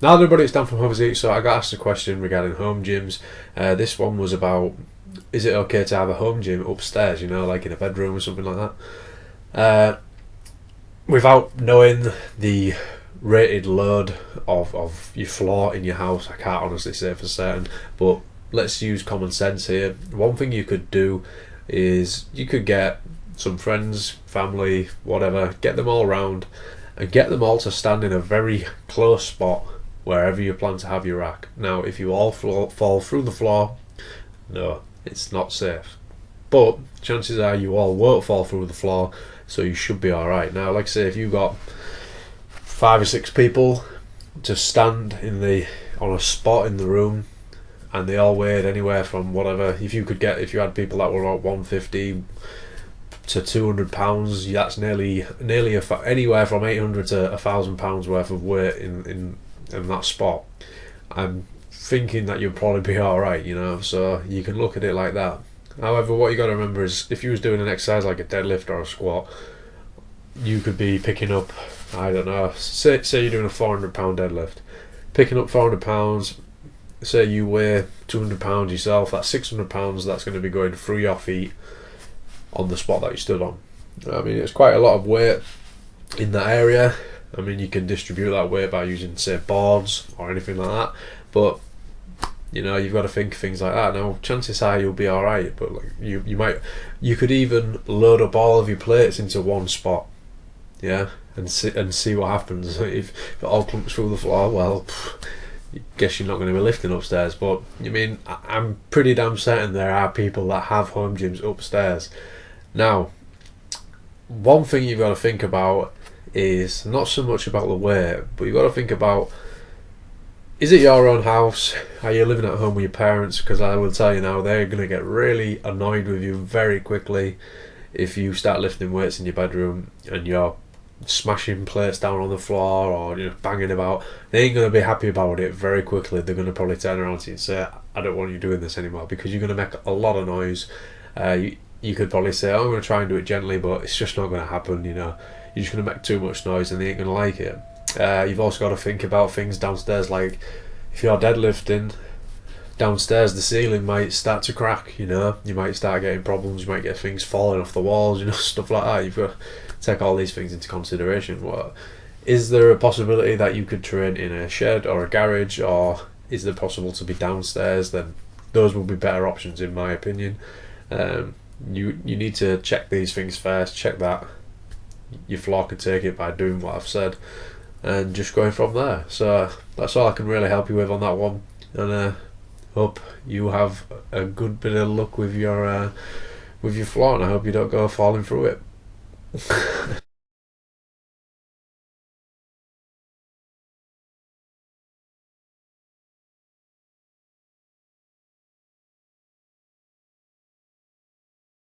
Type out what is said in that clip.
Now everybody, it's Dan from Hobbies Eat. So I got asked a question regarding home gyms. This one was about, is it okay to have a home gym upstairs, you know, like in a bedroom or something like that? Without knowing the rated load of your floor in your house, I can't honestly say for certain, but let's use common sense here. One thing you could do is you could get some friends, family, whatever, get them all round and get them all to stand in a very close spot wherever you plan to have your rack. Now, if you all fall through the floor, no, it's not safe. But chances are you all won't fall through the floor, so you should be alright. Now, like I say, if you've got 5 or 6 people to stand on a spot in the room, and they all weighed anywhere from whatever, if you had people that were about 150 to 200 pounds, that's nearly anywhere from 800 to 1,000 pounds worth of weight in that spot. I'm thinking that you'll probably be alright, you know, so you can look at it like that. However, what you got to remember is, if you was doing an exercise like a deadlift or a squat, you could be picking up, I don't know, say you're doing a 400 pound deadlift, picking up 400 pounds, say you weigh 200 pounds yourself, that's 600 pounds that's going to be going through your feet on the spot that you stood on. I mean, it's quite a lot of weight in that area. I mean, you can distribute that weight by using, say, boards or anything like that, but you know, you've got to think of things like that. Now, chances are you'll be alright, but like you could even load up all of your plates into one spot, yeah, and see what happens. If it all clumps through the floor, well, I guess you're not going to be lifting upstairs. But I mean, I'm pretty damn certain there are people that have home gyms upstairs. Now, one thing you've got to think about is not so much about the weight, but you've got to think about, is it your own house? Are you living at home with your parents? Because I will tell you now, they're going to get really annoyed with you very quickly if you start lifting weights in your bedroom and you're smashing plates down on the floor or you're banging about. They ain't going to be happy about it very quickly. They're going to probably turn around to you and say, I don't want you doing this anymore, because you're going to make a lot of noise. You could probably say, oh, I'm going to try and do it gently, but it's just not going to happen, you know. You're just going to make too much noise and they ain't going to like it. You've also got to think about things downstairs, like if you're deadlifting downstairs, the ceiling might start to crack, you know. You might start getting problems, you might get things falling off the walls, you know, stuff like that. You've got to take all these things into consideration. Is there a possibility that you could train in a shed or a garage, or is it possible to be downstairs? Then those will be better options in my opinion. You need to check these things first, check that your floor can take it by doing what I've said, and just going from there. So that's all I can really help you with on that one, and hope you have a good bit of luck with your floor, and I hope you don't go falling through it.